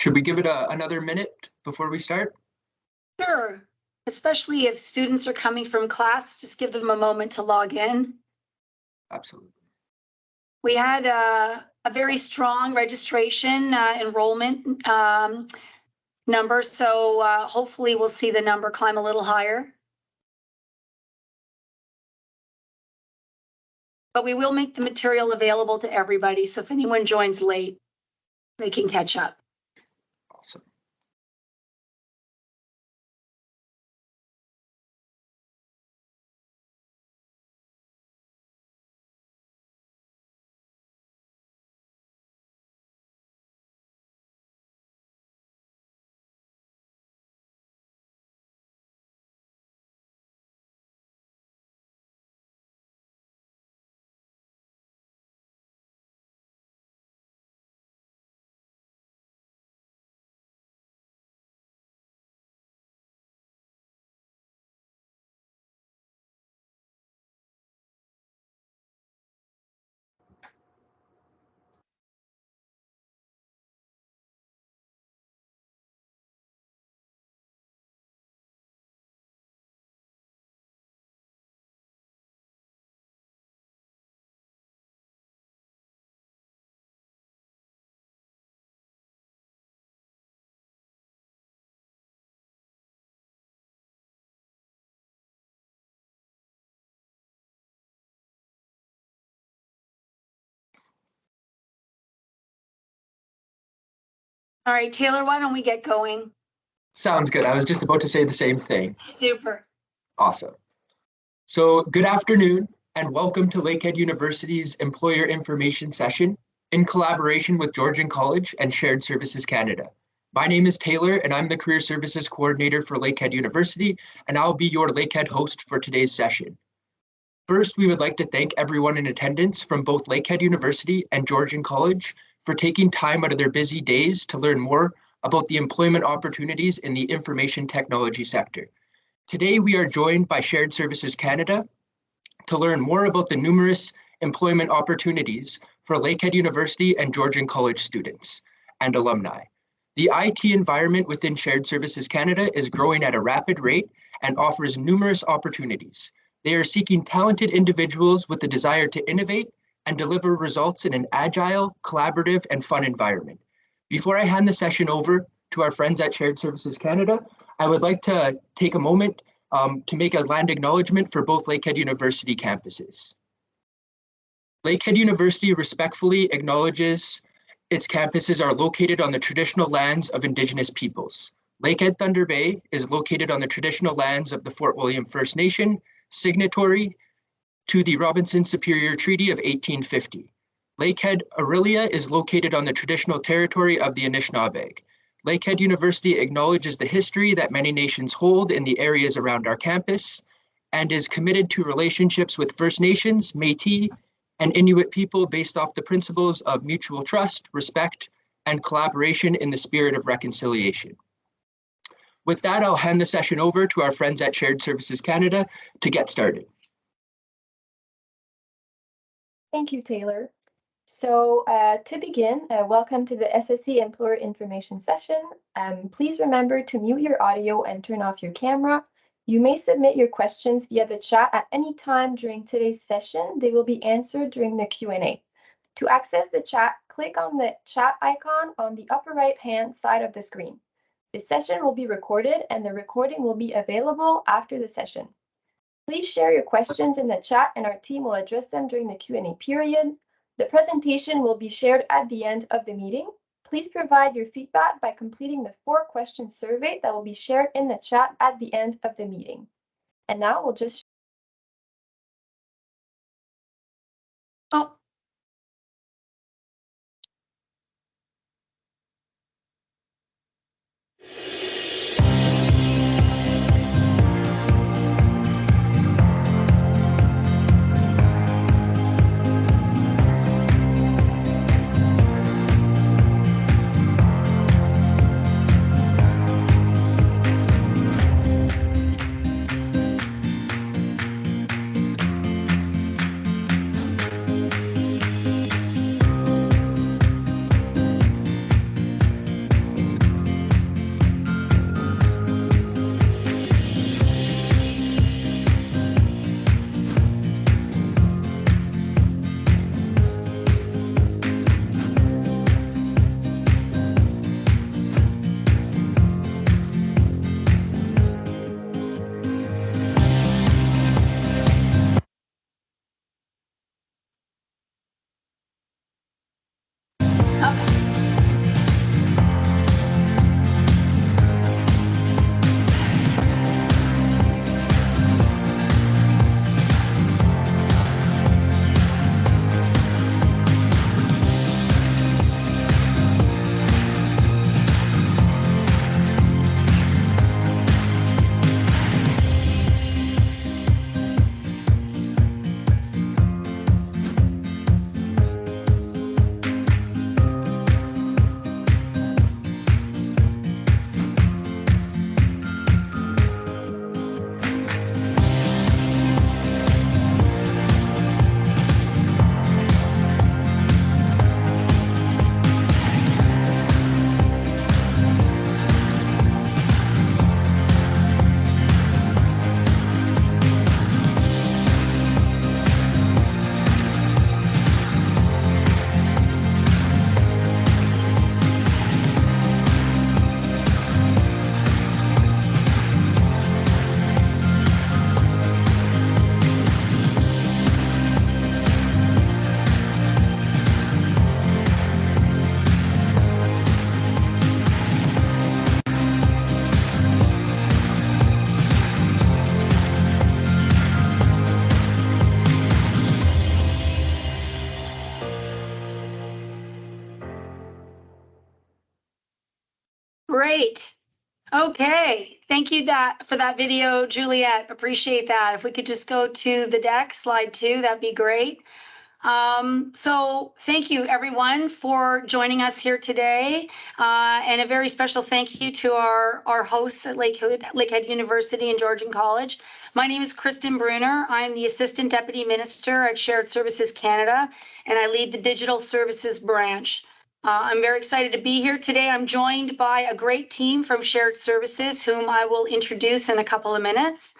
Should we give it another minute before we start? Sure, especially if students are coming from class, just give them a moment to log in. Absolutely. We had a very strong registration enrollment number, so hopefully we'll see the number climb a little higher. But we will make the material available to everybody, so if anyone joins late, they can catch up. Awesome. All right, Taylor, why don't we get going? Sounds good. I was just about to say the same thing. Super. Awesome. So good afternoon and welcome to Lakehead University's Employer Information Session in collaboration with Georgian College and Shared Services Canada. My name is Taylor and I'm the Career Services Coordinator for Lakehead University, and I'll be your Lakehead host for today's session. First, we would like to thank everyone in attendance from both Lakehead University and Georgian College for taking time out of their busy days to learn more about the employment opportunities in the information technology sector. Today, we are joined by Shared Services Canada to learn more about the numerous employment opportunities for Lakehead University and Georgian College students and alumni. The IT environment within Shared Services Canada is growing at a rapid rate and offers numerous opportunities. They are seeking talented individuals with the desire to innovate and deliver results in an agile, collaborative, and fun environment. Before I hand the session over to our friends at Shared Services Canada, I would like to take a moment to make a land acknowledgement for both Lakehead University campuses. Lakehead University respectfully acknowledges its campuses are located on the traditional lands of Indigenous peoples. Lakehead Thunder Bay is located on the traditional lands of the Fort William First Nation, signatory to the Robinson Superior Treaty of 1850. Lakehead Aurelia is located on the traditional territory of the Anishinaabeg. Lakehead University acknowledges the history that many nations hold in the areas around our campus and is committed to relationships with First Nations, Métis, and Inuit people based off the principles of mutual trust, respect, and collaboration in the spirit of reconciliation. With that, I'll hand the session over to our friends at Shared Services Canada to get started. Thank you, Taylor. So to begin, welcome to the SSC Employer Information Session. Please remember to mute your audio and turn off your camera. You may submit your questions via the chat at any time during today's session. They will be answered during the Q&A. To access the chat, click on the chat icon on the upper right-hand side of the screen. This session will be recorded and the recording will be available after the session. Please share your questions in the chat and our team will address them during the Q&A period. The presentation will be shared at the end of the meeting. Please provide your feedback by completing the 4-question survey that will be shared in the chat at the end of the meeting. And now we'll just... Oh. Great. Okay, thank you for that video, Juliet. Appreciate that. If we could just go to the deck, slide 2, that'd be great. So thank you everyone for joining us here today. And a very special thank you to our hosts at Lakehead University and Georgian College. My name is Kristen Bruner. I'm the Assistant Deputy Minister at Shared Services Canada, and I lead the Digital Services branch. I'm very excited to be here today. I'm joined by a great team from Shared Services, whom I will introduce in a couple of minutes.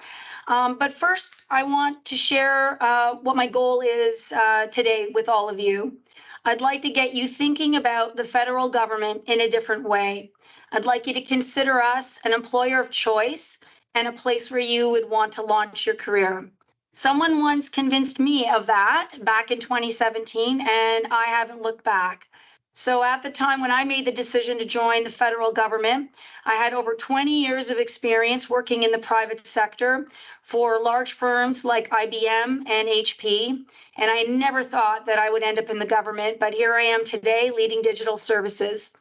But first, I want to share what my goal is today with all of you. I'd like to get you thinking about the federal government in a different way. I'd like you to consider us an employer of choice and a place where you would want to launch your career. Someone once convinced me of that back in 2017, and I haven't looked back. So at the time when I made the decision to join the federal government, I had over 20 years of experience working in the private sector for large firms like IBM and HP. And I never thought that I would end up in the government, but here I am today leading digital services.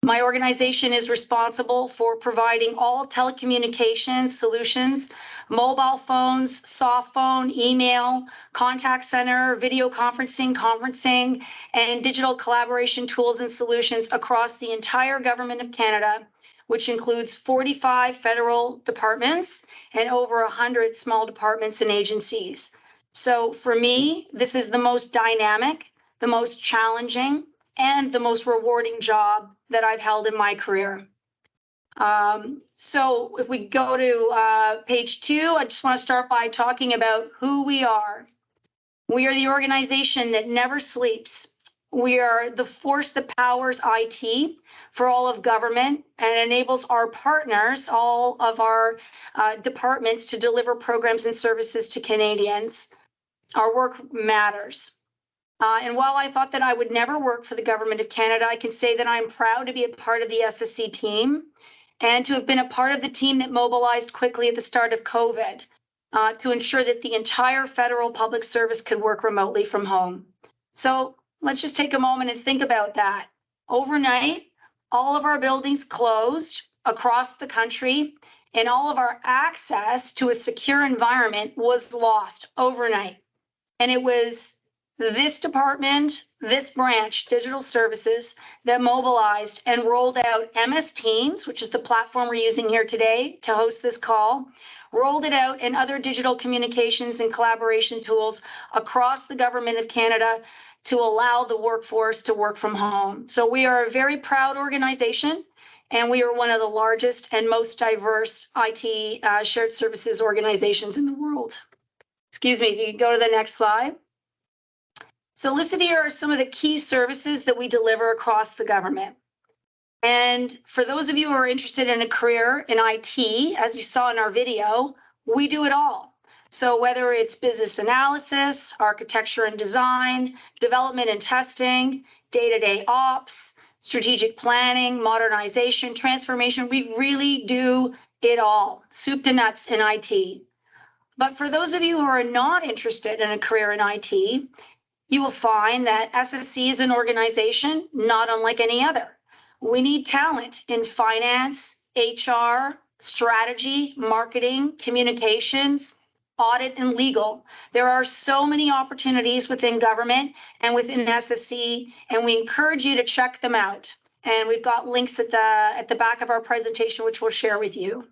My organization is responsible for providing all telecommunications solutions, mobile phones, soft phone, email, contact center, video conferencing, and digital collaboration tools and solutions across the entire government of Canada, which includes 45 federal departments and over 100 small departments and agencies. So for me, this is the most dynamic, the most challenging, and the most rewarding job that I've held in my career. So if we go to page 2, I just want to start by talking about who we are. We are the organization that never sleeps. We are the force that powers IT for all of government and enables our partners, all of our departments, to deliver programs and services to Canadians. Our work matters. And while I thought that I would never work for the government of Canada, I can say that I'm proud to be a part of the SSC team and to have been a part of the team that mobilized quickly at the start of COVID to ensure that the entire federal public service could work remotely from home. So let's just take a moment and think about that. Overnight, all of our buildings closed across the country, and all of our access to a secure environment was lost overnight. And it was this department, this branch, Digital Services, that mobilized and rolled out MS Teams, which is the platform we're using here today to host this call, rolled it out and other digital communications and collaboration tools across the government of Canada to allow the workforce to work from home. So we are a very proud organization, and we are one of the largest and most diverse IT shared services organizations in the world. Excuse me, if you could go to the next slide. So listed here are some of the key services that we deliver across the government. And for those of you who are interested in a career in IT, as you saw in our video, we do it all. So whether it's business analysis, architecture and design, development and testing, day-to-day ops, strategic planning, modernization, transformation, we really do it all, soup to nuts in IT. But for those of you who are not interested in a career in IT, you will find that SSC is an organization not unlike any other. We need talent in finance, HR, strategy, marketing, communications, audit, and legal. There are so many opportunities within government and within SSC, and we encourage you to check them out. And we've got links at the back of our presentation, which we'll share with you.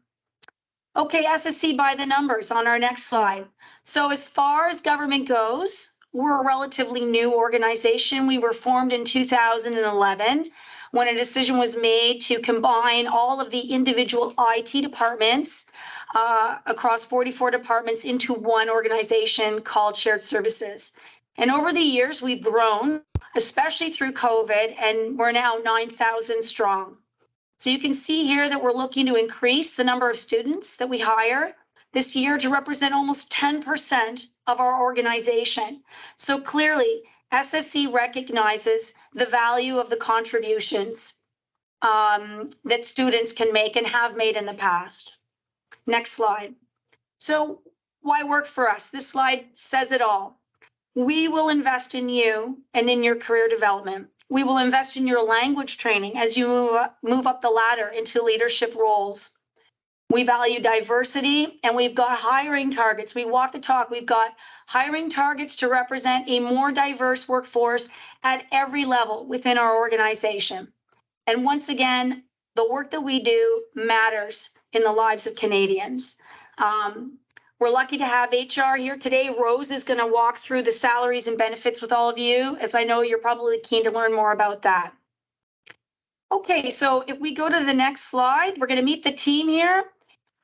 Okay, SSC by the numbers on our next slide. So as far as government goes, we're a relatively new organization. We were formed in 2011 when a decision was made to combine all of the individual IT departments across 44 departments into one organization called Shared Services. And over the years, we've grown, especially through COVID, and we're now 9,000 strong. So you can see here that we're looking to increase the number of students that we hire this year to represent almost 10% of our organization. So clearly, SSC recognizes the value of the contributions that students can make and have made in the past. Next slide. So why work for us? This slide says it all. We will invest in you and in your career development. We will invest in your language training as you move up the ladder into leadership roles. We value diversity, and we've got hiring targets. We walk the talk. We've got hiring targets to represent a more diverse workforce at every level within our organization. And once again, the work that we do matters in the lives of Canadians. We're lucky to have HR here today. Rose is going to walk through the salaries and benefits with all of you, as I know you're probably keen to learn more about that. Okay, so if we go to the next slide, we're going to meet the team here.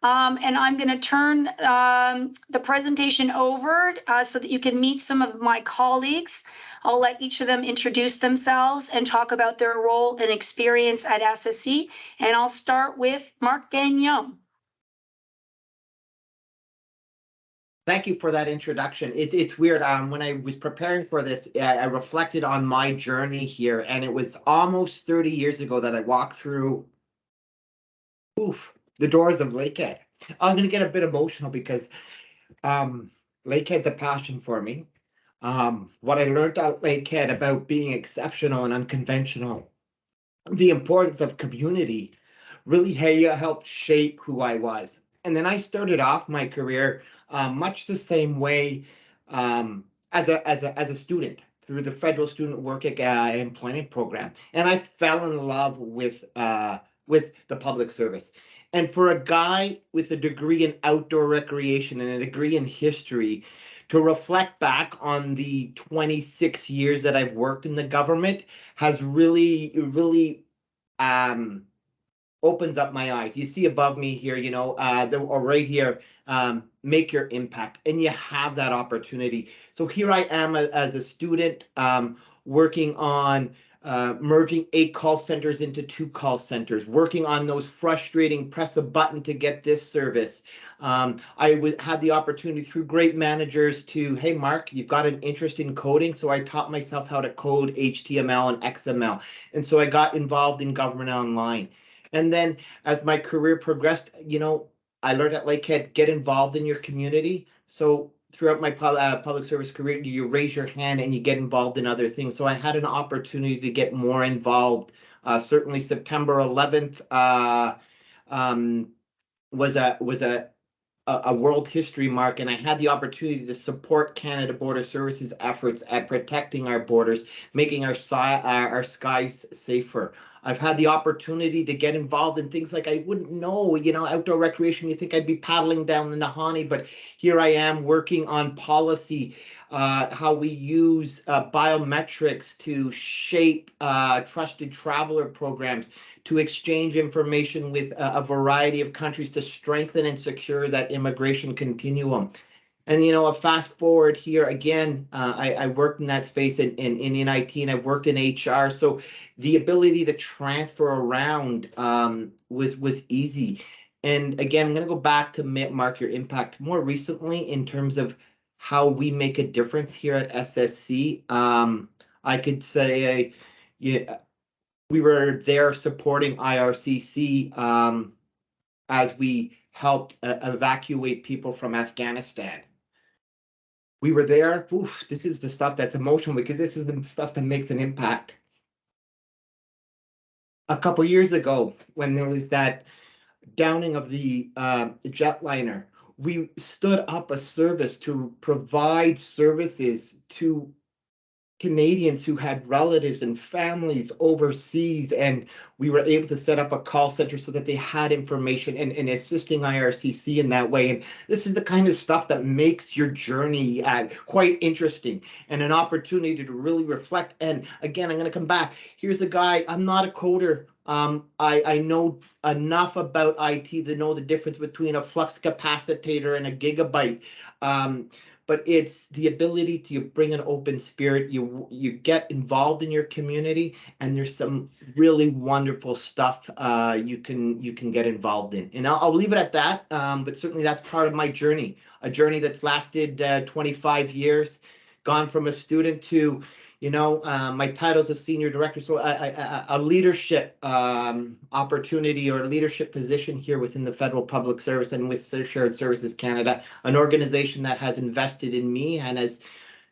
And I'm going to turn the presentation over so that you can meet some of my colleagues. I'll let each of them introduce themselves and talk about their role and experience at SSE. And I'll start with Mark Gagnon. Thank you for that introduction. It's weird. When I was preparing for this, I reflected on my journey here, and it was almost 30 years ago that I walked through the doors of Lakehead. I'm going to get a bit emotional because Lakehead's a passion for me. What I learned at Lakehead about being exceptional and unconventional, the importance of community, really helped shape who I was. And then I started off my career much the same way as a student through the Federal Student Work Employment Program, and I fell in love with the public service. And for a guy with a degree in outdoor recreation and a degree in history, to reflect back on the 26 years that I've worked in the government has really opens up my eyes. You see above me here, you know, or right here, make your impact, and you have that opportunity. So here I am as a student working on merging 8 call centers into 2 call centers, working on those frustrating press a button to get this service. I had the opportunity through great managers to, hey, Mark, you've got an interest in coding. So I taught myself how to code HTML and XML. And so I got involved in Government Online. And then as my career progressed, you know, I learned at Lakehead, get involved in your community. So throughout my public service career, you raise your hand and you get involved in other things. So I had an opportunity to get more involved. Certainly September 11th was a world history mark, and I had the opportunity to support Canada Border Services efforts at protecting our borders, making our skies safer. I've had the opportunity to get involved in things like I wouldn't know, you know, outdoor recreation. You think I'd be paddling down the Nahanni, but here I am working on policy, how we use biometrics to shape trusted traveler programs, to exchange information with a variety of countries to strengthen and secure that immigration continuum. And, you know, a fast forward here again, I worked in that space in IT, and I worked in HR. So the ability to transfer around was easy. And again, I'm going to go back to Mark Your Impact more recently in terms of how we make a difference here at SSC. I could say, yeah, we were there supporting IRCC as we helped evacuate people from Afghanistan. We were there. Oof, this is the stuff that's emotional because this is the stuff that makes an impact. A couple years ago, when there was that downing of the jetliner, we stood up a service to provide services to Canadians who had relatives and families overseas, and we were able to set up a call center so that they had information and assisting IRCC in that way. And this is the kind of stuff that makes your journey quite interesting and an opportunity to really reflect. And again, I'm going to come back. Here's a guy, I'm not a coder. I know enough about IT to know the difference between a flux capacitor and a gigabyte. But it's the ability to bring an open spirit. You get involved in your community, and there's some really wonderful stuff you can get involved in. And I'll leave it at that. But certainly that's part of my journey, a journey that's lasted 25 years, gone from a student to, you know, my title's a senior director, so a leadership opportunity or leadership position here within the Federal Public Service and with Shared Services Canada, an organization that has invested in me and has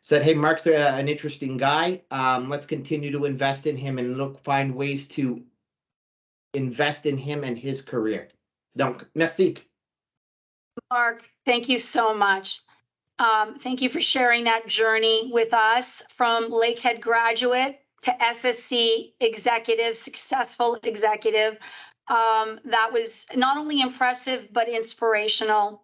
said, hey, Mark's an interesting guy. Let's continue to invest in him and find ways to invest in him and his career. Donc, merci. Mark, thank you so much. Thank you for sharing that journey with us from Lakehead graduate to SSC executive, successful executive. That was not only impressive, but inspirational.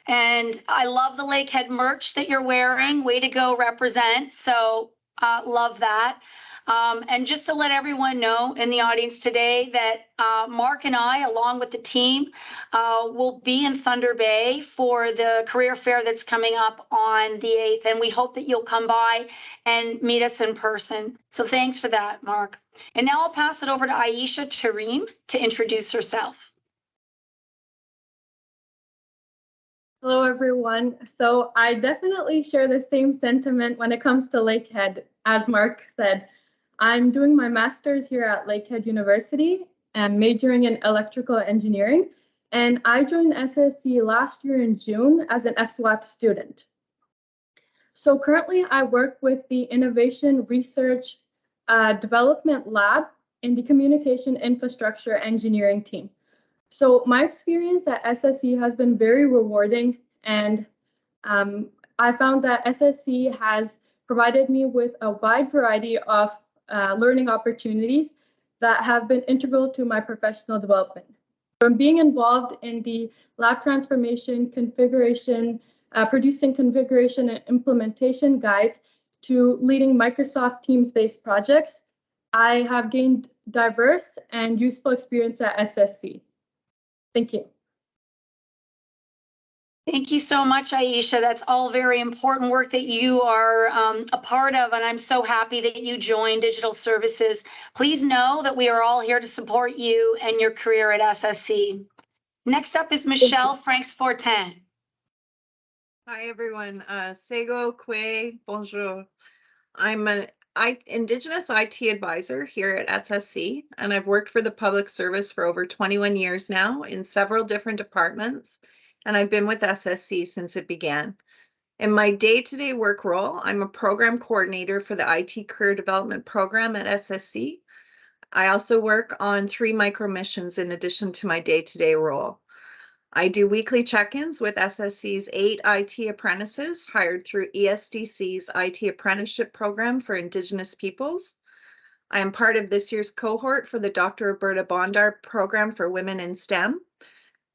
And I love the Lakehead merch that you're wearing. Way to go, represent. So love that. And just to let everyone know in the audience today that Mark and I, along with the team, will be in Thunder Bay for the career fair that's coming up on the 8th. And we hope that you'll come by and meet us in person. So thanks for that, Mark. And now I'll pass it over to Aisha Tareem to introduce herself. Hello, everyone. So I definitely share the same sentiment when it comes to Lakehead. As Mark said, I'm doing my master's here at Lakehead University and majoring in electrical engineering. And I joined SSC last year in June as an FSWAP student. So currently I work with the Innovation Research Development Lab in the Communication Infrastructure Engineering team. So my experience at SSC has been very rewarding, and I found that SSC has provided me with a wide variety of learning opportunities that have been integral to my professional development. From being involved in the lab transformation, configuration, producing configuration and implementation guides, to leading Microsoft Teams-based projects, I have gained diverse and useful experience at SSC. Thank you. Thank you so much, Aisha. That's all very important work that you are a part of, and I'm so happy that you joined Digital Services. Please know that we are all here to support you and your career at SSC. Next up is Michelle Franks-Fortin. Hi, everyone. Sego Kwe, bonjour. I'm an Indigenous IT advisor here at SSC, and I've worked for the public service for over 21 years now in several different departments, and I've been with SSC since it began. In my day-to-day work role, I'm a program coordinator for the IT Career Development Program at SSC. I also work on 3 micro missions in addition to my day-to-day role. I do weekly check-ins with SSC's 8 IT apprentices hired through ESDC's IT Apprenticeship Program for Indigenous Peoples. I am part of this year's cohort for the Dr. Roberta Bondar Program for Women in STEM.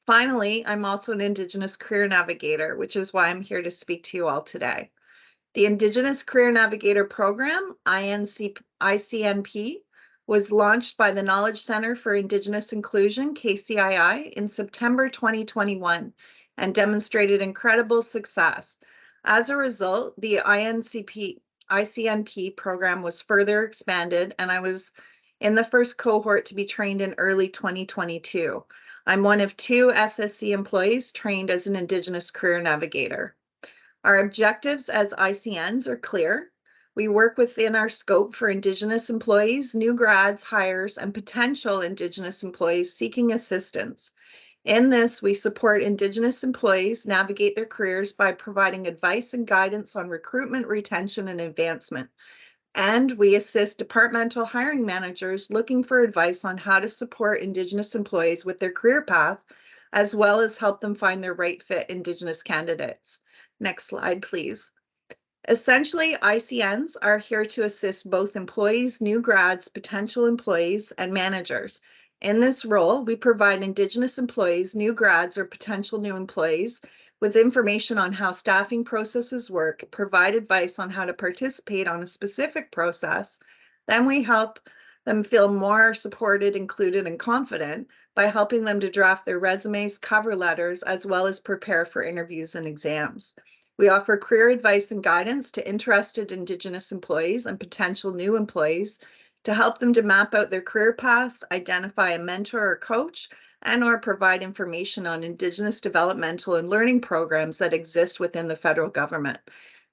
Finally, I'm also an Indigenous Career Navigator, which is why I'm here to speak to you all today. The Indigenous Career Navigator Program, ICNP, was launched by the Knowledge Center for Indigenous Inclusion, KCII, in September 2021 and demonstrated incredible success. As a result, the ICNP program was further expanded, and I was in the first cohort to be trained in early 2022. I'm one of 2 SSC employees trained as an Indigenous Career Navigator. Our objectives as ICNs are clear. We work within our scope for Indigenous employees, new grads, hires, and potential Indigenous employees seeking assistance. In this, we support Indigenous employees navigate their careers by providing advice and guidance on recruitment, retention, and advancement. And we assist departmental hiring managers looking for advice on how to support Indigenous employees with their career path, as well as help them find their right fit Indigenous candidates. Next slide, please. Essentially, ICNs are here to assist both employees, new grads, potential employees, and managers. In this role, we provide Indigenous employees, new grads, or potential new employees with information on how staffing processes work, provide advice on how to participate on a specific process. Then we help them feel more supported, included, and confident by helping them to draft their resumes, cover letters, as well as prepare for interviews and exams. We offer career advice and guidance to interested Indigenous employees and potential new employees to help them to map out their career paths, identify a mentor or coach, and/or provide information on Indigenous developmental and learning programs that exist within the federal government.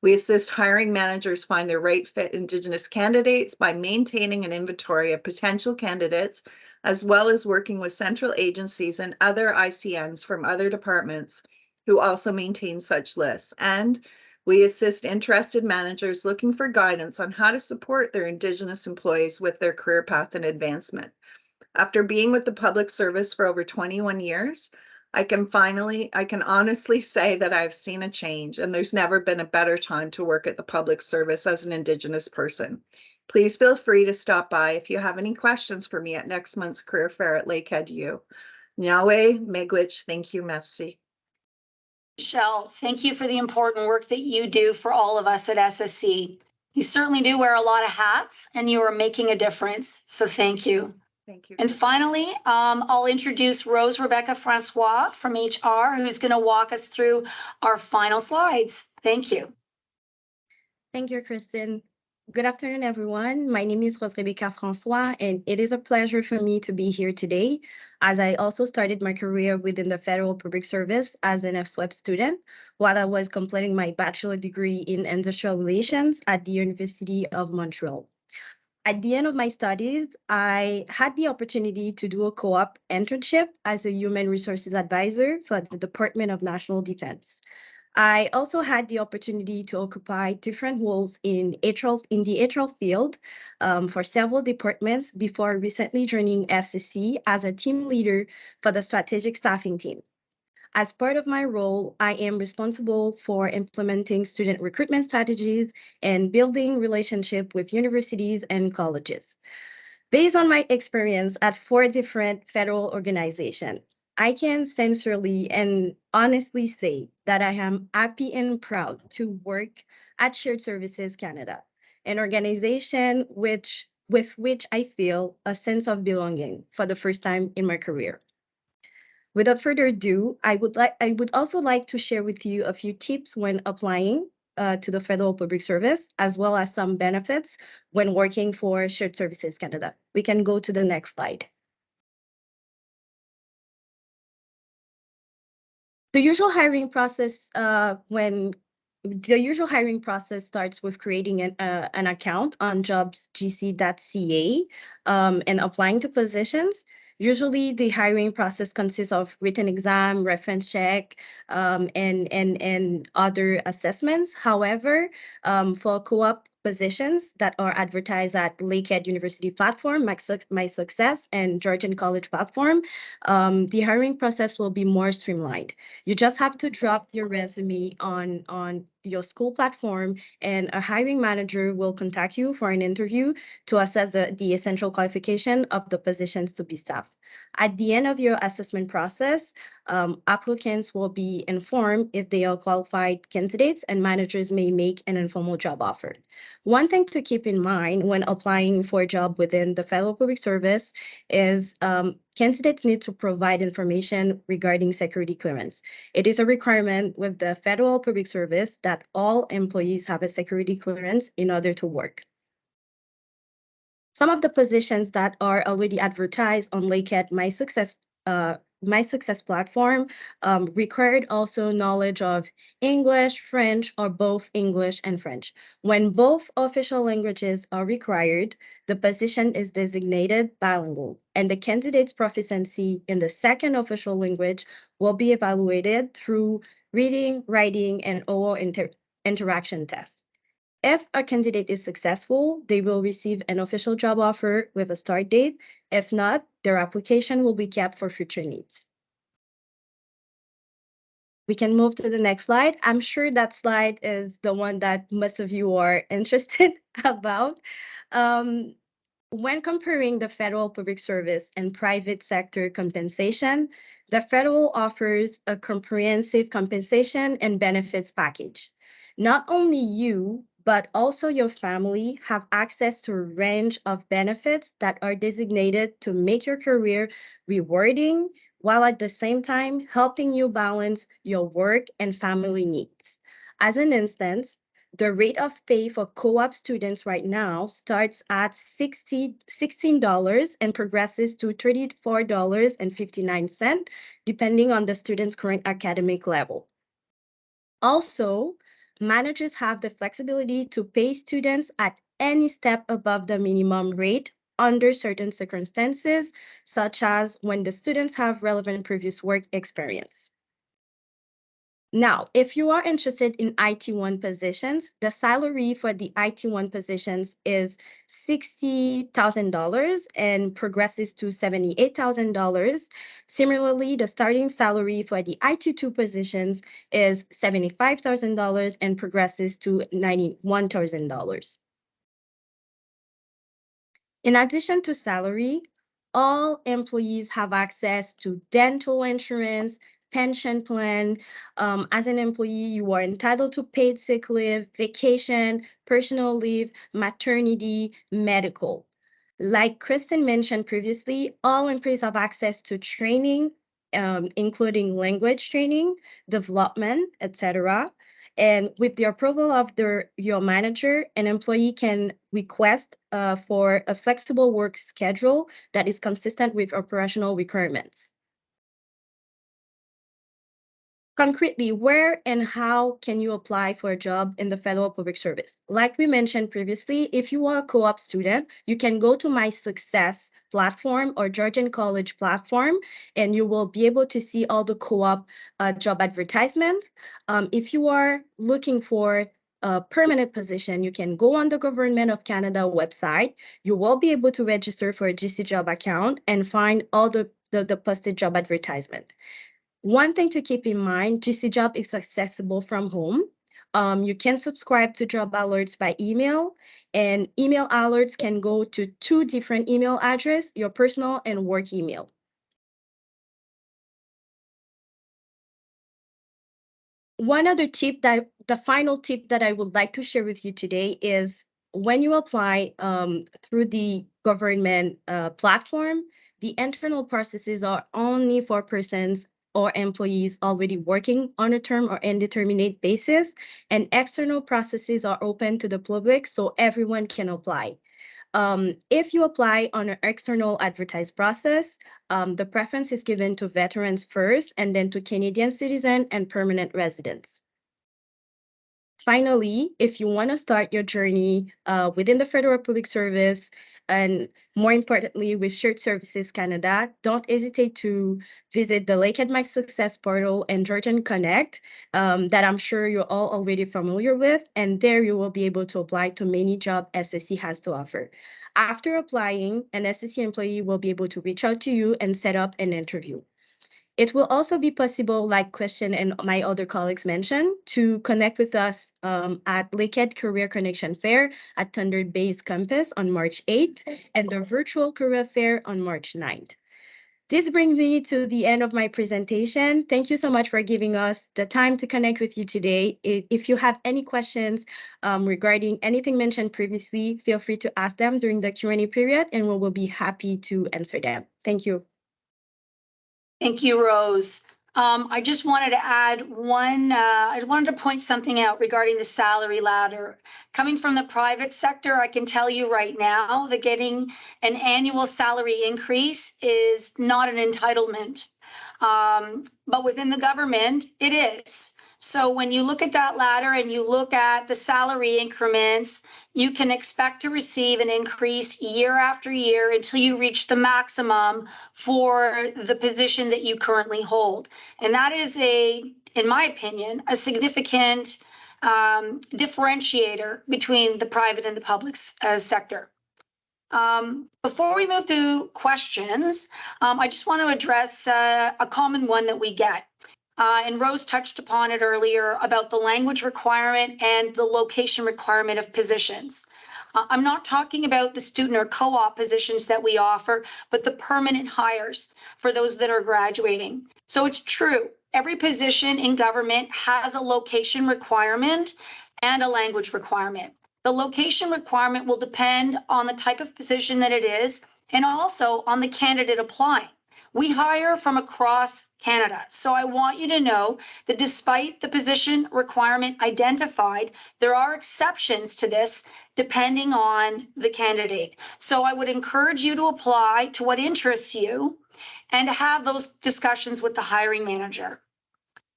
We assist hiring managers find their right fit Indigenous candidates by maintaining an inventory of potential candidates, as well as working with central agencies and other ICNs from other departments who also maintain such lists. And We assist interested managers looking for guidance on how to support their Indigenous employees with their career path and advancement. After being with the public service for over 21 years, I can honestly say that I've seen a change, and there's never been a better time to work at the public service as an Indigenous person. Please feel free to stop by if you have any questions for me at next month's career fair at Lakehead U. Nyaweh, Miigwech, thank you, merci. Michelle, thank you for the important work that you do for all of us at SSC. You certainly do wear a lot of hats and you are making a difference. So thank you. Thank you. And finally, I'll introduce Rose Rebecca Francois from HR, who's going to walk us through our final slides. Thank you. Thank you, Kristen. Good afternoon, everyone. My name is Rose Rebecca Francois, and it is a pleasure for me to be here today, as I also started my career within the Federal Public Service as an FSWEP student while I was completing my bachelor degree in industrial relations at the University of Montreal. At the end of my studies, I had the opportunity to do a co-op internship as a human resources advisor for the Department of National Defense. I also had the opportunity to occupy different roles in the HR field for several departments before recently joining SSC as a team leader for the strategic staffing team. As part of my role, I am responsible for implementing student recruitment strategies and building relationships with universities and colleges. Based on my experience at 4 different federal organizations, I can sincerely and honestly say that I am happy and proud to work at Shared Services Canada, an organization with which I feel a sense of belonging for the first time in my career. Without further ado, I would also like to share with you a few tips when applying to the Federal Public Service, as well as some benefits when working for Shared Services Canada. We can go to the next slide. The usual hiring process starts with creating an account on jobsgc.ca and applying to positions. Usually, the hiring process consists of written exam, reference check, and other assessments. However, for co-op positions that are advertised at Lakehead University platform, My Success, and Georgian College platform, the hiring process will be more streamlined. You just have to drop your resume on your school platform, and a hiring manager will contact you for an interview to assess the essential qualification of the positions to be staffed. At the end of your assessment process, applicants will be informed if they are qualified candidates, and managers may make an informal job offer. One thing to keep in mind when applying for a job within the Federal Public Service is candidates need to provide information regarding security clearance. It is a requirement with the Federal Public Service that all employees have a security clearance in order to work. Some of the positions that are already advertised on Lakehead My Success platform required also knowledge of English, French, or both English and French. When both official languages are required, the position is designated bilingual, and the candidate's proficiency in the second official language will be evaluated through reading, writing, and oral interaction tests. If a candidate is successful, they will receive an official job offer with a start date. If not, their application will be kept for future needs. We can move to the next slide. I'm sure that slide is the one that most of you are interested about. When comparing the Federal Public Service and private sector compensation, the federal offers a comprehensive compensation and benefits package. Not only you, but also your family have access to a range of benefits that are designated to make your career rewarding, while at the same time helping you balance your work and family needs. As an instance, the rate of pay for co-op students right now starts at $16 and progresses to $34.59, depending on the student's current academic level. Also, managers have the flexibility to pay students at any step above the minimum rate under certain circumstances, such as when the students have relevant previous work experience. Now, if you are interested in IT1 positions, the salary for the IT1 positions is $60,000 and progresses to $78,000. Similarly, the starting salary for the IT2 positions is $75,000 and progresses to $91,000. In addition to salary, all employees have access to dental insurance, pension plan. As an employee, you are entitled to paid sick leave, vacation, personal leave, maternity, medical. Like Kristen mentioned previously, all employees have access to training, including language training, development, etc. And with the approval of your manager, an employee can request for a flexible work schedule that is consistent with operational requirements. Concretely, where and how can you apply for a job in the federal public service? Like we mentioned previously, if you are a co-op student, you can go to My Success platform or Georgian College platform, and you will be able to see all the co-op job advertisements. If you are looking for a permanent position, you can go on the Government of Canada website. You will be able to register for a GC Job account and find all the posted job advertisement. One thing to keep in mind, GC Job is accessible from home. You can subscribe to job alerts by email, and email alerts can go to 2 different email addresses, your personal and work email. One other tip, the final tip that I would like to share with you today is when you apply through the government platform, the internal processes are only for persons or employees already working on a term or indeterminate basis, and external processes are open to the public so everyone can apply. If you apply on an external advertised process, the preference is given to veterans first and then to Canadian citizens and permanent residents. Finally, if you want to start your journey within the Federal Public Service, and more importantly, with Shared Services Canada, don't hesitate to visit the Lakehead My Success portal and Georgian Connect that I'm sure you're all already familiar with. And there you will be able to apply to many jobs SSC has to offer. After applying, an SSC employee will be able to reach out to you and set up an interview. It will also be possible, like Christian and my other colleagues mentioned, to connect with us at Lakehead Career Connection Fair at Thunder Bay's campus on March 8th and the virtual career fair on March 9th. This brings me to the end of my presentation. Thank you so much for giving us the time to connect with you today. If you have any questions regarding anything mentioned previously, feel free to ask them during the Q&A period and we will be happy to answer them. Thank you. Thank you, Rose. I just wanted to add I wanted to point something out regarding the salary ladder. Coming from the private sector, I can tell you right now that getting an annual salary increase is not an entitlement. But within the government, it is. So when you look at that ladder and you look at the salary increments, you can expect to receive an increase year after year until you reach the maximum for the position that you currently hold. And that is in my opinion, a significant differentiator between the private and the public sector. Before we move to questions, I just want to address a common one that we get. And Rose touched upon it earlier about the language requirement and the location requirement of positions. I'm not talking about the student or co-op positions that we offer, but the permanent hires for those that are graduating. So it's true, every position in government has a location requirement and a language requirement. The location requirement will depend on the type of position that it is and also on the candidate applying. We hire from across Canada. So I want you to know that despite the position requirement identified, there are exceptions to this depending on the candidate. So I would encourage you to apply to what interests you and to have those discussions with the hiring manager.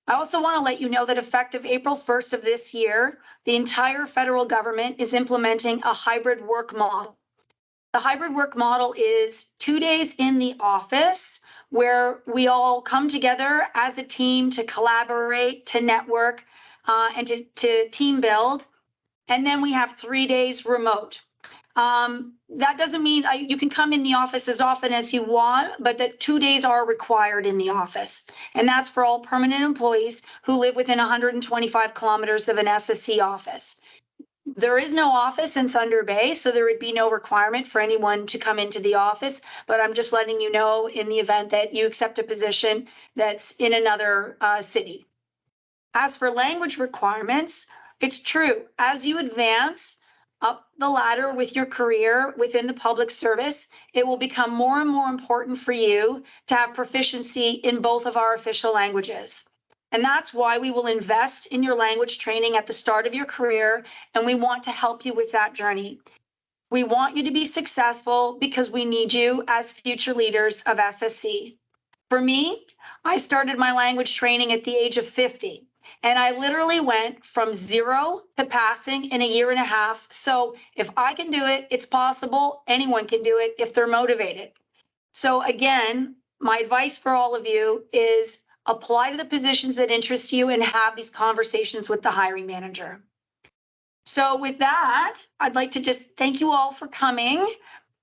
I also want to let you know that effective April 1st of this year, the entire federal government is implementing a hybrid work model. The hybrid work model is 2 days in the office where we all come together as a team to collaborate, to network, and to team build. And then we have 3 days remote. That doesn't mean you can come in the office as often as you want, but that 2 days are required in the office. And that's for all permanent employees who live within 125 kilometers of an SSC office. There is no office in Thunder Bay, so there would be no requirement for anyone to come into the office, but I'm just letting you know in the event that you accept a position that's in another city. As for language requirements, it's true. As you advance up the ladder with your career within the public service, it will become more and more important for you to have proficiency in both of our official languages. And that's why we will invest in your language training at the start of your career, and we want to help you with that journey. We want you to be successful because we need you as future leaders of SSC. For me, I started my language training at the age of 50. And I literally went from 0 to passing in a year and a half. So if I can do it, it's possible. Anyone can do it if they're motivated. So again, my advice for all of you is apply to the positions that interest you and have these conversations with the hiring manager. So with that, I'd like to just thank you all for coming.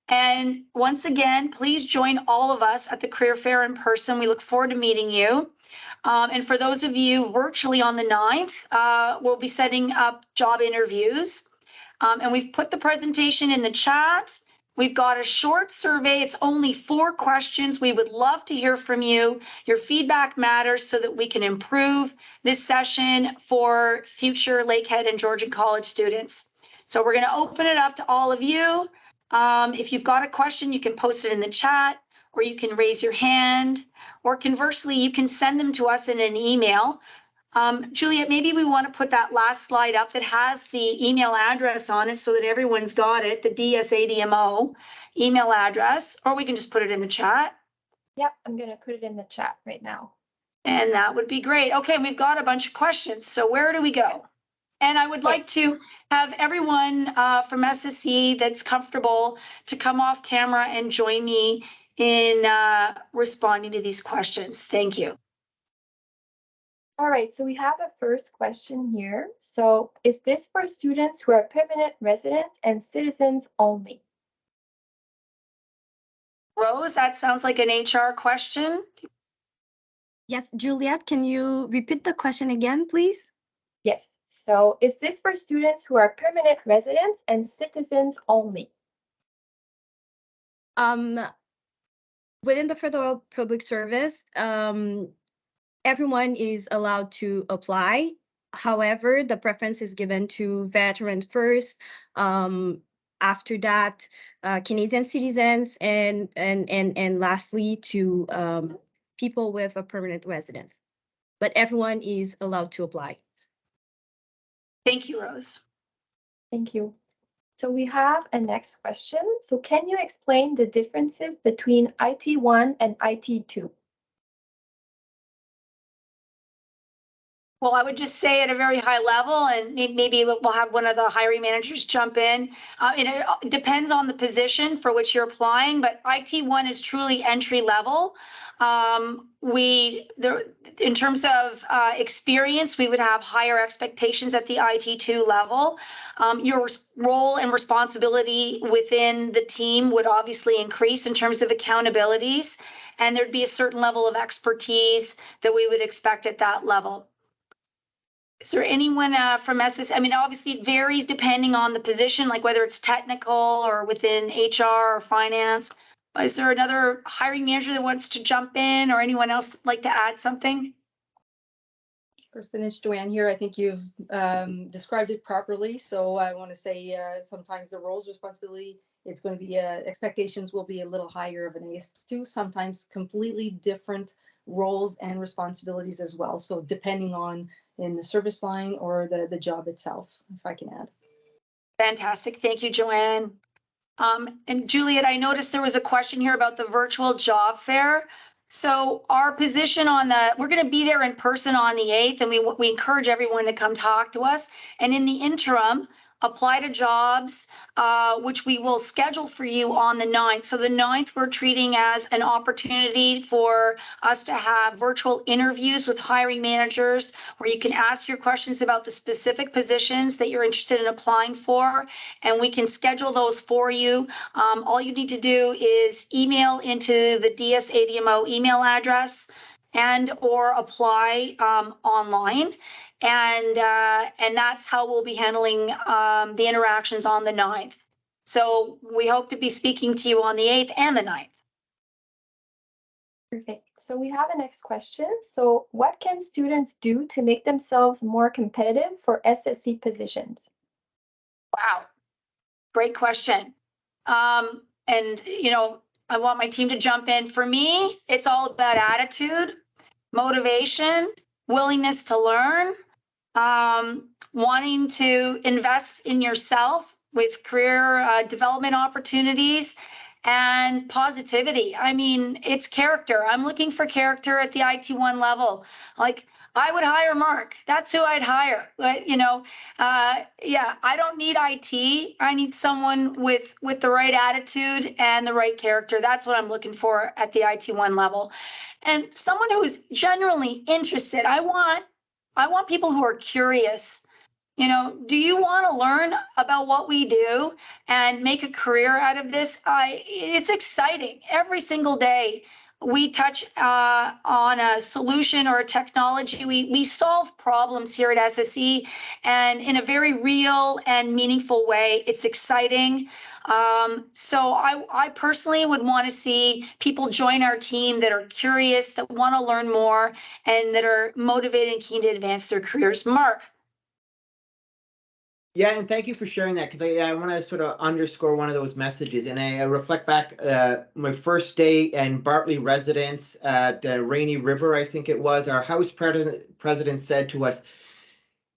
And once again, please join all of us at the Career Fair in person. We look forward to meeting you. And for those of you virtually on the 9th, we'll be setting up job interviews. And we've put the presentation in the chat. We've got a short survey. It's only 4 questions. We would love to hear from you. Your feedback matters so that we can improve this session for future Lakehead and Georgian College students. So we're going to open it up to all of you. If you've got a question, you can post it in the chat, or you can raise your hand, or conversely, you can send them to us in an email. Juliet, maybe we want to put that last slide up that has the email address on it so that everyone's got it, the DSADMO email address, or we can just put it in the chat. Yep, I'm going to put it in the chat right now. And that would be great. Okay, we've got a bunch of questions. So where do we go? And I would like to have everyone from SSC that's comfortable to come off camera and join me in responding to these questions. Thank you. All right, so we have a first question here. So is this for students who are permanent residents and citizens only? Rose, that sounds like an HR question. Yes, Juliet, can you repeat the question again, please? Yes. So is this for students who are permanent residents and citizens only? Within the federal public service, everyone is allowed to apply. However, the preference is given to veterans first. After that, Canadian citizens, and lastly to people with a permanent residence. But everyone is allowed to apply. Thank you, Rose. Thank you. So we have a next question. So can you explain the differences between IT1 and IT2? Well, I would just say at a very high level, and maybe we'll have one of the hiring managers jump in. It depends on the position for which you're applying, but IT1 is truly entry level. In terms of experience, we would have higher expectations at the IT2 level. Your role and responsibility within the team would obviously increase in terms of accountabilities, and there'd be a certain level of expertise that we would expect at that level. Is there anyone from SS? I mean, obviously it varies depending on the position, like whether it's technical or within HR or finance. Is there another hiring manager that wants to jump in, or anyone else like to add something? Kristen, it's Joanne here. I think you've described it properly. So I want to say sometimes the roles responsibility, it's going to be expectations will be a little higher of an AS2, sometimes completely different roles and responsibilities as well. So depending on in the service line or the job itself, if I can add. Fantastic. Thank you, Joanne. And Juliet, I noticed there was a question here about the virtual job fair. So our position on we're going to be there in person on the 8th, and we encourage everyone to come talk to us. And in the interim, apply to jobs, which we will schedule for you on the 9th. So the 9th, we're treating as an opportunity for us to have virtual interviews with hiring managers where you can ask your questions about the specific positions that you're interested in applying for, and we can schedule those for you. All you need to do is email into the DS-ADMO email address and or apply online. And that's how we'll be handling the interactions on the 9th. So we hope to be speaking to you on the 8th and the 9th. Perfect. So we have a next question. So what can students do to make themselves more competitive for SSC positions? Wow, great question. And, you know, I want my team to jump in. For me, it's all about attitude, motivation, willingness to learn, wanting to invest in yourself with career development opportunities and positivity. I mean, it's character. I'm looking for character at the IT1 level. Like, I would hire Mark. That's who I'd hire. But, you know, yeah, I don't need IT. I need someone with the right attitude and the right character. That's what I'm looking for at the IT1 level. And someone who is genuinely interested. I want people who are curious. You know, do you want to learn about what we do and make a career out of this? It's exciting. Every single day we touch on a solution or a technology. We solve problems here at SSE, and in a very real and meaningful way. It's exciting. So I personally would want to see people join our team that are curious, that want to learn more, and that are motivated and keen to advance their careers. Mark. Yeah, and thank you for sharing that, because I want to sort of underscore one of those messages. And I reflect back my first day in Bartley residence at Rainy River, I think it was. Our house president said to us,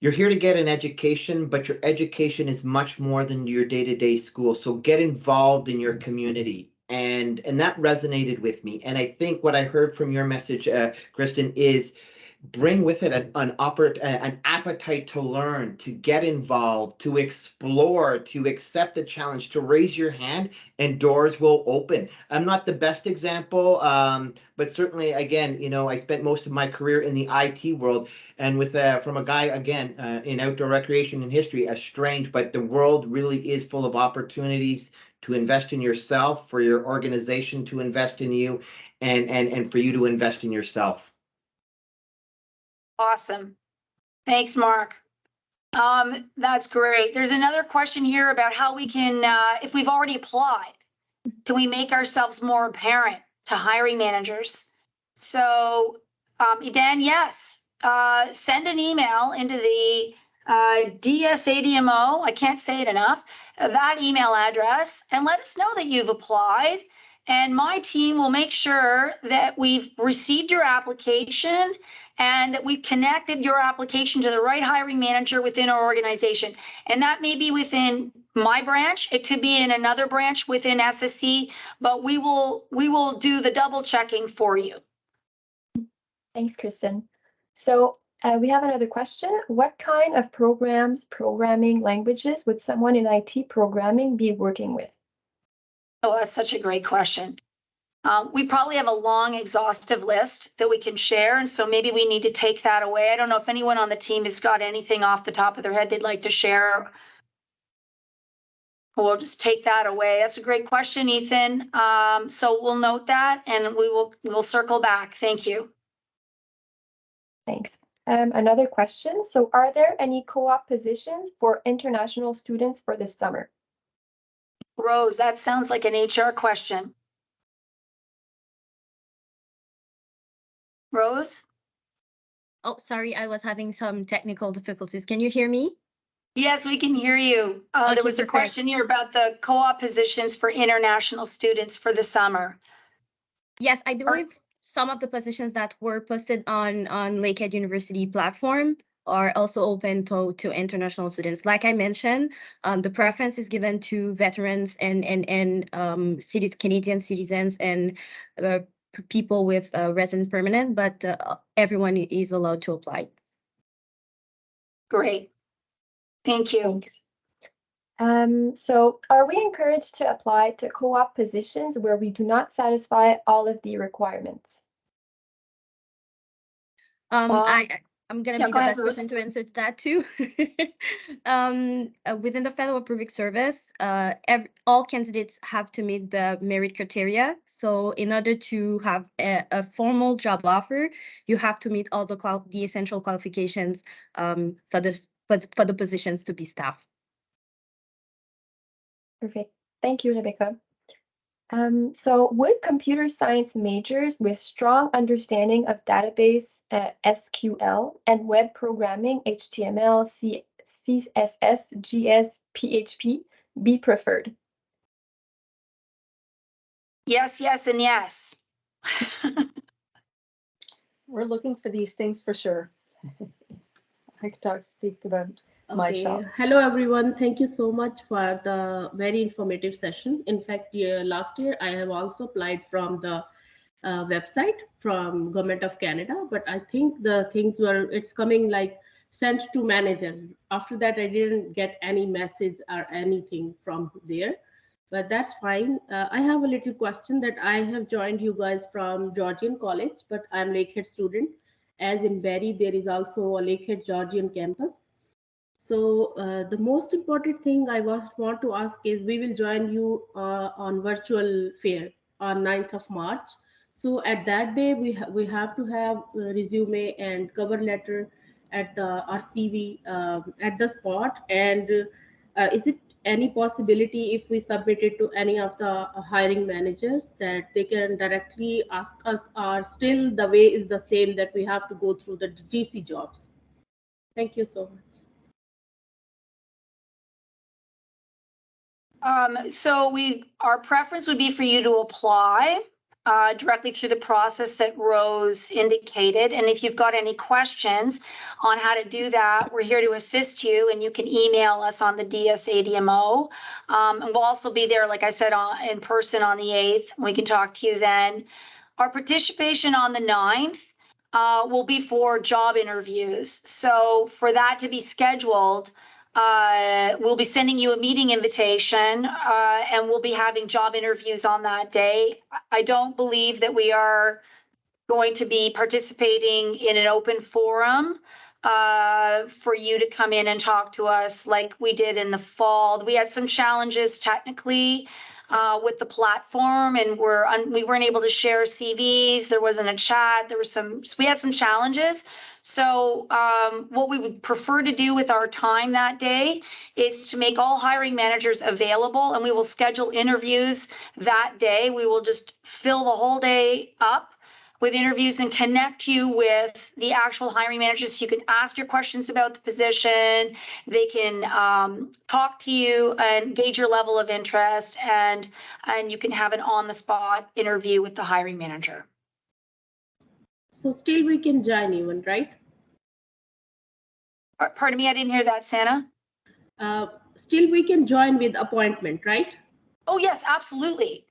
"You're here to get an education, but your education is much more than your day-to-day school. So get involved in your community." And that resonated with me. And I think what I heard from your message, Kristen, is bring with it an appetite to learn, to get involved, to explore, to accept the challenge, to raise your hand, and doors will open. I'm not the best example, but certainly, again, you know, I spent most of my career in the IT world, and with from a guy, again, in outdoor recreation and history, strange, but the world really is full of opportunities to invest in yourself, for your organization to invest in you, and for you to invest in yourself. Awesome. Thanks, Mark. That's great. There's another question here about how we can, if we've already applied, can we make ourselves more apparent to hiring managers? So, Edan, yes, send an email into the DS-ADMO, I can't say it enough, that email address, and let us know that you've applied. And my team will make sure that we've received your application and that we've connected your application to the right hiring manager within our organization. And that may be within my branch, it could be in another branch within SSE, but we will do the double checking for you. Thanks, Kristen. So we have another question. What kind of programming languages would someone in IT programming be working with? Oh, that's such a great question. We probably have a long, exhaustive list that we can share, and so maybe we need to take that away. I don't know if anyone on the team has got anything off the top of their head they'd like to share. We'll just take that away. That's a great question, Ethan. So we'll note that, and we'll circle back. Thank you. Thanks. Another question. So are there any co-op positions for international students for this summer? Rose, that sounds like an HR question. Rose? Oh, sorry, I was having some technical difficulties. Can you hear me? Yes, we can hear you. Okay, There was a perfect. question here about the co-op positions for international students for the summer. Yes, I believe some of the positions that were posted on Lakehead University platform are also open to international students. Like I mentioned, the preference is given to veterans and Canadian citizens and people with resident permanent, but everyone is allowed to apply. Great. Thank you. Thanks. So are we encouraged to apply to co-op positions where we do not satisfy all of the requirements? Well, I'm gonna yeah, be go the ahead, best Rose. person to answer to that too. Within the Federal Public Service, all candidates have to meet the merit criteria. So in order to have a formal job offer, you have to meet all the essential qualifications for the positions to be staff. Perfect. Thank you, Rebecca. So would computer science majors with strong understanding of database SQL and web programming HTML, CSS, GS, PHP be preferred? Yes, yes, and yes. We're looking for these things for sure. I could speak about my shop. Hello, everyone. Thank you so much for the very informative session. In fact, last year I have also applied from the website from Government of Canada, but I think the things it's coming like sent to manager. After that, I didn't get any message or anything from there, but that's fine. I have a little question that I have joined you guys from Georgian College, but I'm Lakehead student. As in Barrie, there is also a Lakehead Georgian campus. So the most important thing I want to ask is we will join you on virtual fair on 9th of March. So at that day, we have to have a resume and cover letter at the RCV at the spot. And is it any possibility if we submit it to any of the hiring managers that they can directly ask us, or still the way is the same that we have to go through the GC jobs? Thank you so much. So our preference would be for you to apply directly through the process that Rose indicated. And if you've got any questions on how to do that, we're here to assist you, and you can email us on the DSADMO. And we'll also be there, like I said, in person on the 8th. We can talk to you then. Our participation on the 9th will be for job interviews. So for that to be scheduled, we'll be sending you a meeting invitation and we'll be having job interviews on that day. I don't believe that we are going to be participating in an open forum for you to come in and talk to us like we did in the fall. We had some challenges technically with the platform, and we weren't able to share CVs. There wasn't a chat. We had some challenges. So what we would prefer to do with our time that day is to make all hiring managers available, and we will schedule interviews that day. We will just fill the whole day up with interviews and connect you with the actual hiring managers so you can ask your questions about the position. They can talk to you and gauge your level of interest, and you can have an on-the-spot interview with the hiring manager. So still we can join even, right? Pardon me, I didn't hear that, Santa. Still we can join with appointment, right? Oh, yes, absolutely.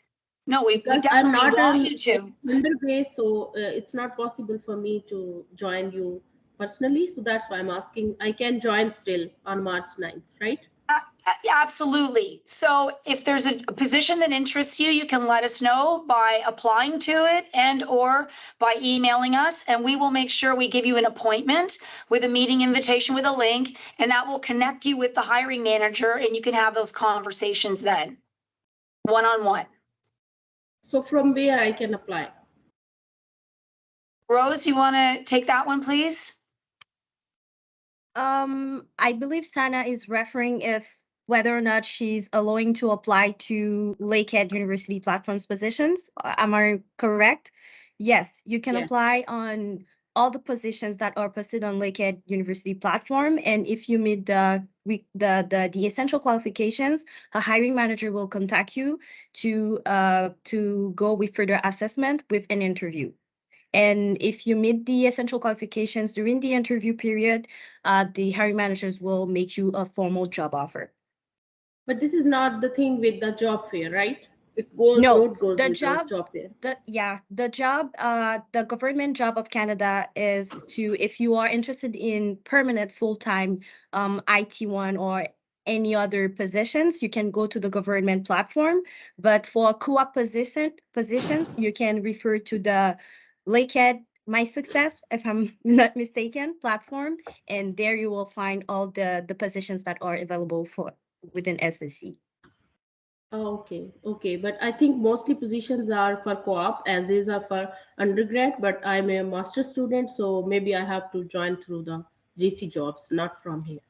No, we definitely want you to. Underway, so it's not possible for me to join you personally. So that's why I'm asking. I can join still on March 9th, right? Absolutely. So if there's a position that interests you, you can let us know by applying to it and or by emailing us, and we will make sure we give you an appointment with a meeting invitation with a link, and that will connect you with the hiring manager, and you can have those conversations then, one-on-one. So from where I can apply? Rose, you want to take that one, please? I believe Sana is referring whether or not she's allowing to apply to Lakehead University platforms positions. Am I correct? Yes, you can apply on all the positions that are posted on Lakehead University platform. And if you meet the essential qualifications, a hiring manager will contact you to go with further assessment with an interview. And if you meet the essential qualifications during the interview period, the hiring managers will make you a formal job offer. But this is not the thing with the job fair, right? It goes, no, goes the with job fair. The government job of Canada is to, if you are interested in permanent full-time IT1 or any other positions, you can go to the government platform. But for co-op positions, you can refer to the Lakehead My Success, if I'm not mistaken, platform. And there you will find all the positions that are available for within SSC. Okay, okay, but I think mostly positions are for co-op as these are for undergrad, but I'm a master student, so maybe I have to join through the GC jobs, not from here.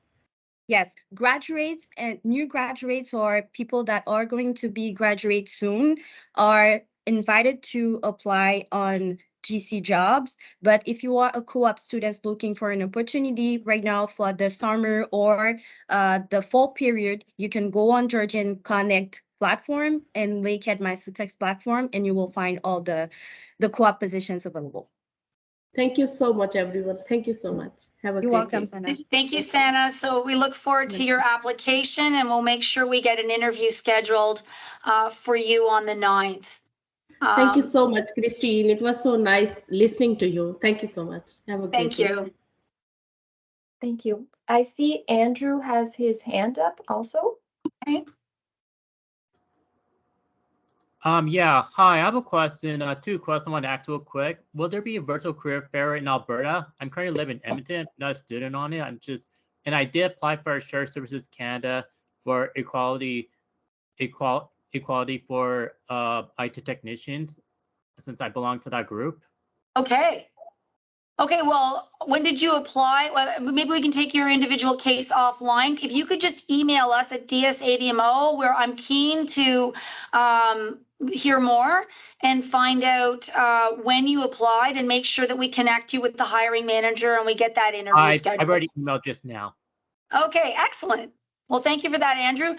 Yes, graduates and new graduates or people that are going to be graduate soon are invited to apply on GC jobs. But if you are a co-op student looking for an opportunity right now for the summer or the fall period, you can go on Georgian Connect platform and Lakehead My Success platform, and you will find all the co-op positions available. Thank you so much, everyone. Thank you so much. Have a You're great welcome, day. Sana. Thank you, Santa. So we look forward to your application and we'll make sure we get an interview scheduled for you on the 9th. Thank you so much, Christine. It was so nice listening to you. Thank you so much. Have a great Thank day. you. Thank you. I see Andrew has his hand up also. Okay. Yeah, hi, I have a question, two questions I want to ask real quick. Will there be a virtual career fair in Alberta? I'm currently living in Edmonton, not a student on it. And I did apply for Shared Services Canada for equality for IT technicians, since I belong to that group. Okay. Okay, well, when did you apply? Well, maybe we can take your individual case offline. If you could just email us at DSADMO, where I'm keen to hear more and find out when you applied and make sure that we connect you with the hiring manager and we get that interview scheduled. I've already emailed just now. Okay, excellent. Well, thank you for that, Andrew.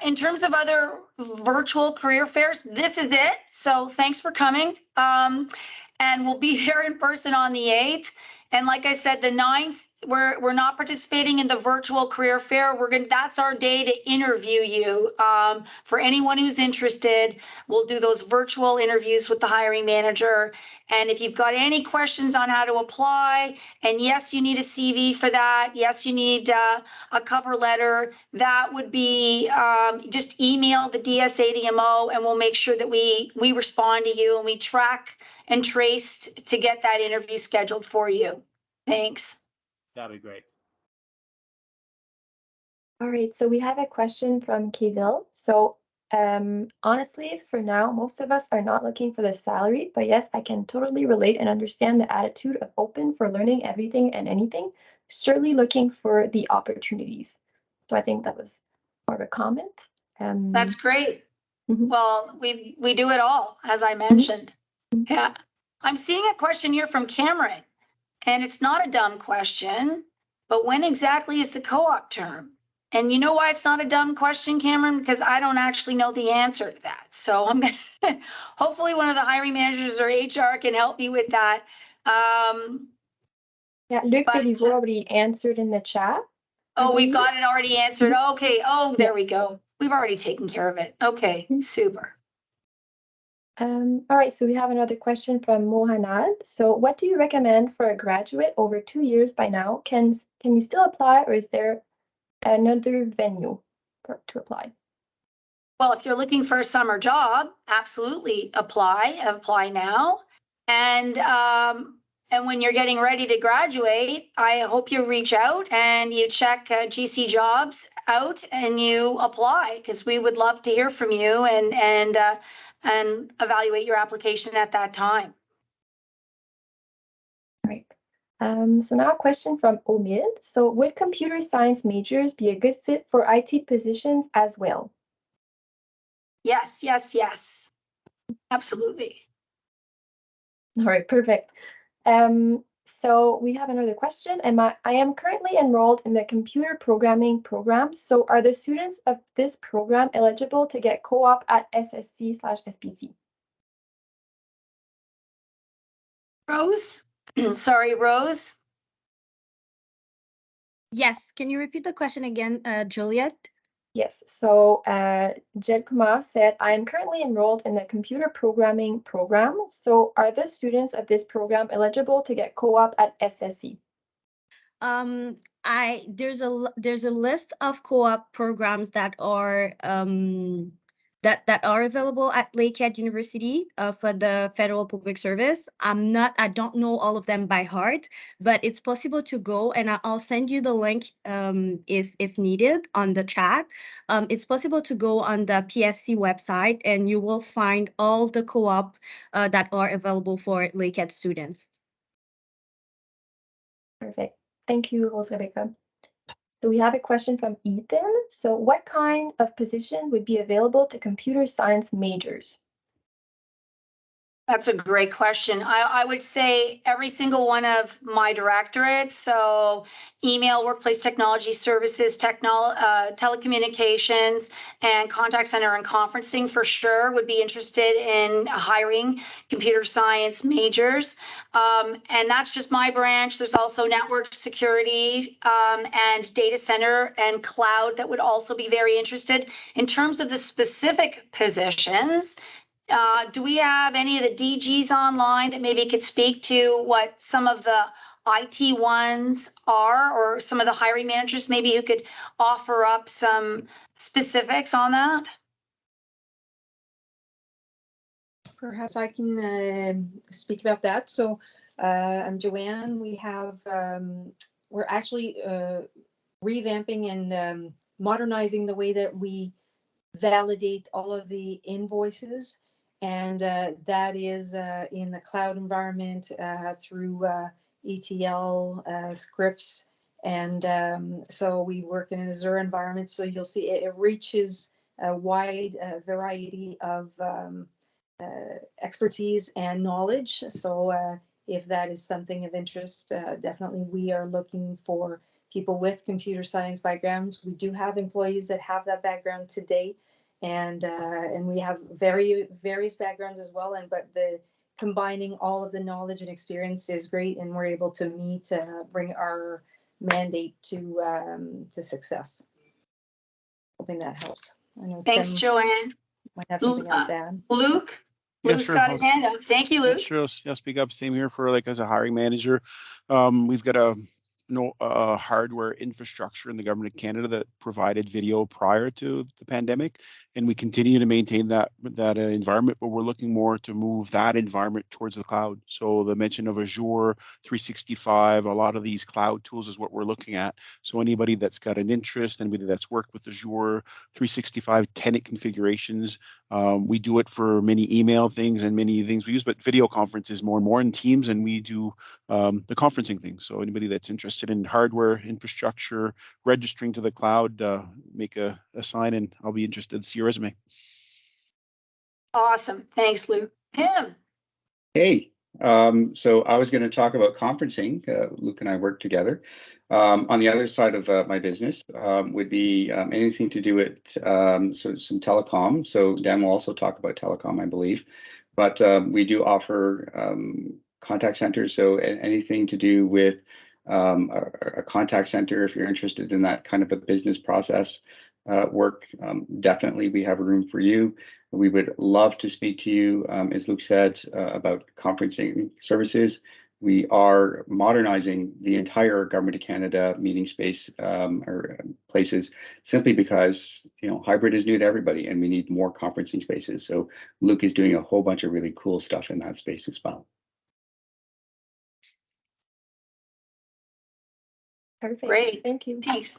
In terms of other virtual career fairs, this is it. So thanks for coming. And we'll be there in person on the 8th. And like I said, the 9th, we're not participating in the virtual career fair. That's our day to interview you. For anyone who's interested, we'll do those virtual interviews with the hiring manager. And if you've got any questions on how to apply, and yes, you need a CV for that. Yes, you need a cover letter. That would be just email the DSADMO and we'll make sure that we respond to you and we track and trace to get that interview scheduled for you. Thanks. That'd be great. All right, so we have a question from Keville. So honestly, for now, most of us are not looking for the salary, but yes, I can totally relate and understand the attitude of open for learning everything and anything, certainly looking for the opportunities. So I think that was more of a comment. That's great. Mhm. Well, we do it all, as I mentioned. Yeah. I'm seeing a question here from Cameron, and it's not a dumb question, but when exactly is the co-op term? And you know why it's not a dumb question, Cameron? Because I don't actually know the answer to that. So I'm gonna, hopefully one of the hiring managers or HR can help me with that. Yeah, Luc, but- you've already answered in the chat. Oh, we've believe. got it already answered. Okay. Oh, there we go. We've already taken care of it. Okay, super. All right, so we have another question from Mohanad. So what do you recommend for a graduate over 2 years by now? Can you still apply, or is there another venue to apply? Well, if you're looking for a summer job, absolutely apply now. And when you're getting ready to graduate, I hope you reach out and you check GC jobs out and you apply, because we would love to hear from you and evaluate your application at that time. All right. So now a question from Omid. So would computer science majors be a good fit for IT positions as well? Yes, yes, yes. Absolutely. All right, perfect. So we have another question. I am currently enrolled in the computer programming program. So are the students of this program eligible to get co-op at SSC/SPC? Rose? Sorry, Rose? Yes, can you repeat the question again, Juliet? Yes, so Jed Kumar said, I am currently enrolled in the computer programming program. So are the students of this program eligible to get co-op at SSC? there's a list of co-op programs that are that are available at Lakehead University for the federal public service. I don't know all of them by heart, but it's possible to go, and I'll send you the link if needed on the chat. It's possible to go on the PSC website, and you will find all the co-op that are available for Lakehead students. Perfect. Thank you, Rose Rebecca. So we have a question from Ethan. So what kind of position would be available to computer science majors? That's a great question. I would say every single one of my directorates, so email, workplace technology services, telecommunications, and contact center and conferencing for sure would be interested in hiring computer science majors. And that's just my branch. There's also network security and data center and cloud that would also be very interested. In terms of the specific positions, do we have any of the DGs online that maybe could speak to what some of the IT ones are, or some of the hiring managers maybe who could offer up some specifics on that? Perhaps I can speak about that. So I'm Joanne. We have, we're actually revamping and modernizing the way that we validate all of the invoices. And that is in the cloud environment through ETL scripts. And so we work in an Azure environment. So you'll see it reaches a wide variety of expertise and knowledge. So if that is something of interest, definitely we are looking for people with computer science backgrounds. We do have employees that have that background today, and we have various backgrounds as well. But the combining all of the knowledge and experience is great, and we're able to meet, bring our mandate to success. Hoping that helps. I know Thanks, Tim Joanne. might have something else to add. Luke? Yeah, Luke's sure. got his hand up. Thank you, Yeah, Luke. sure. I'll speak up. Same here for as a hiring manager. We've got a hardware infrastructure in the government of Canada that provided video prior to the pandemic, and we continue to maintain that environment, but we're looking more to move that environment towards the cloud. So the mention of Azure 365, a lot of these cloud tools is what we're looking at. So anybody that's got an interest, anybody that's worked with Azure 365 tenant configurations, we do it for many email things and many things we use, but video conferences more and more in Teams, and we do the conferencing thing. So anybody that's interested in hardware infrastructure, registering to the cloud, make a sign, and I'll be interested to see your resume. Awesome. Thanks, Luke. Tim. Hey, so I was going to talk about conferencing. Luke and I work together. On the other side of my business would be anything to do with so some telecom. So Dan will also talk about telecom, I believe. But we do offer contact centers. So anything to do with a contact center, if you're interested in that kind of a business process work, definitely we have a room for you. We would love to speak to you, as Luke said, about conferencing services. We are modernizing the entire Government of Canada meeting space or places simply because, hybrid is new to everybody and we need more conferencing spaces. So Luke is doing a whole bunch of really cool stuff in that space as well. Perfect. Great. Thank you. Thanks.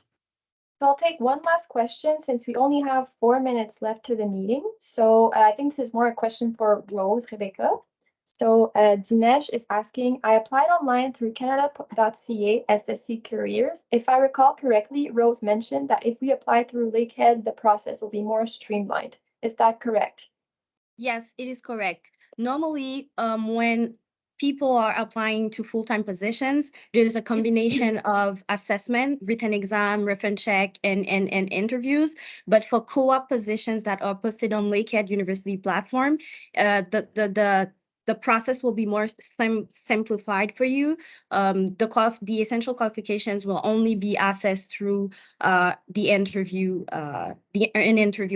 So I'll take one last question since we only have 4 minutes left to the meeting. So I think this is more a question for Rose Rebecca. So Dinesh is asking, I applied online through canada.ca SSC careers. If I recall correctly, Rose mentioned that if we apply through Lakehead, the process will be more streamlined. Is that correct? Yes, it is correct. Normally, when people are applying to full-time positions, there's a combination of assessment, written exam, reference check, and interviews. But for co-op positions that are posted on Lakehead University platform, the process will be more simplified for you. The essential qualifications will only be assessed through an interview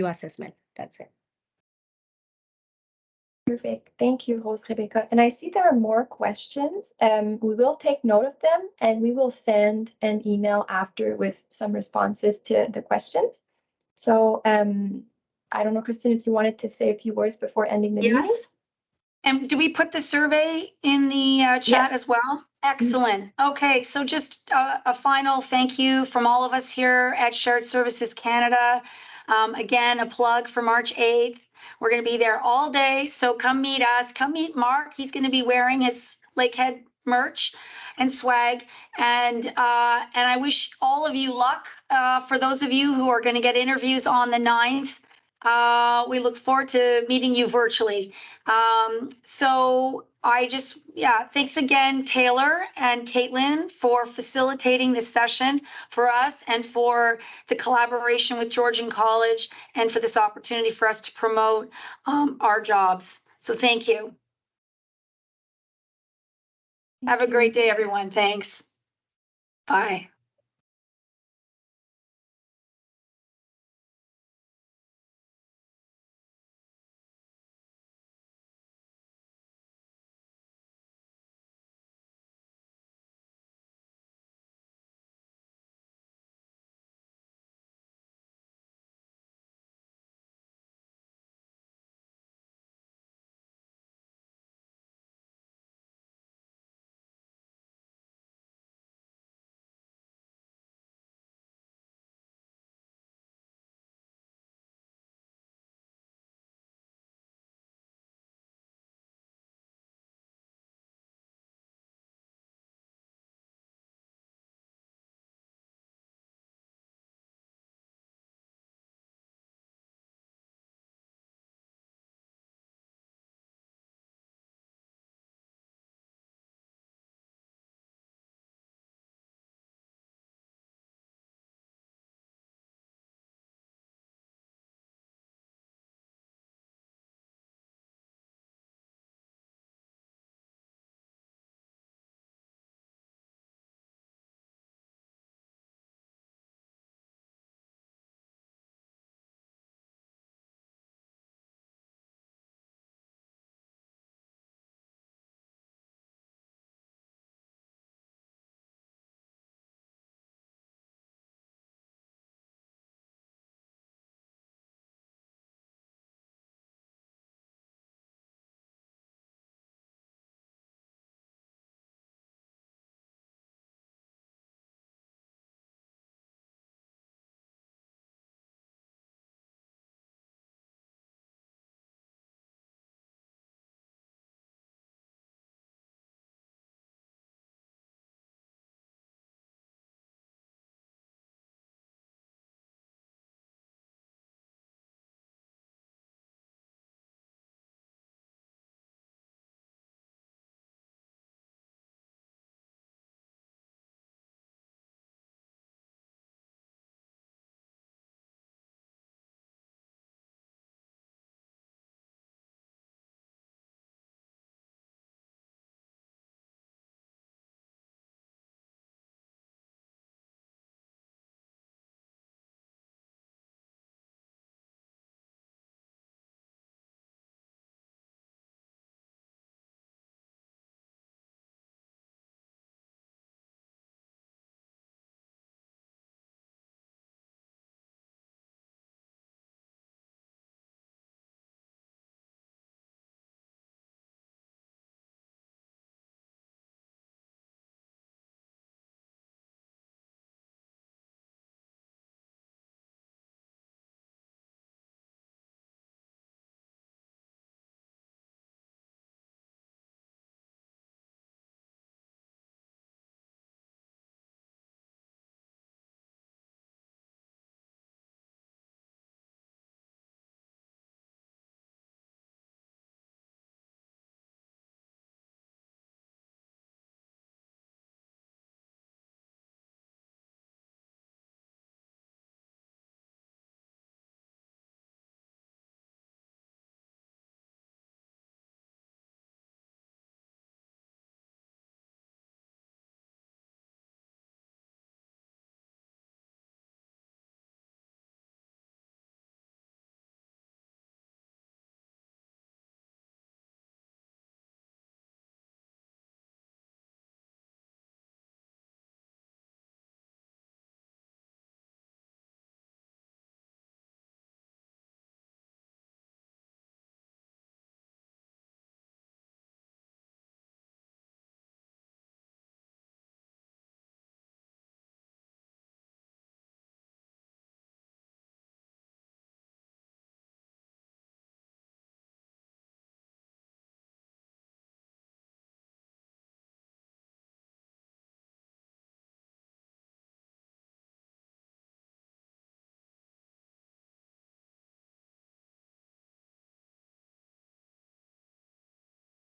assessment. That's it. Perfect. Thank you, Rose Rebecca. And I see there are more questions. We will take note of them and we will send an email after with some responses to the questions. So I don't know, Kristen, if you wanted to say a few words before ending the meeting. Yes. And do we put the survey in the chat Yes. as well? Excellent. Okay, so just a final thank you from all of us here at Shared Services Canada. Again, a plug for March 8th. We're going to be there all day, so come meet us. Come meet Mark. He's going to be wearing his Lakehead merch and swag. And I wish all of you luck. For those of you who are going to get interviews on the 9th, we look forward to meeting you virtually. So thanks again, Taylor and Caitlin, for facilitating this session for us and for the collaboration with Georgian College and for this opportunity for us to promote our jobs. So thank you. Have a great day, everyone. Thanks. Bye.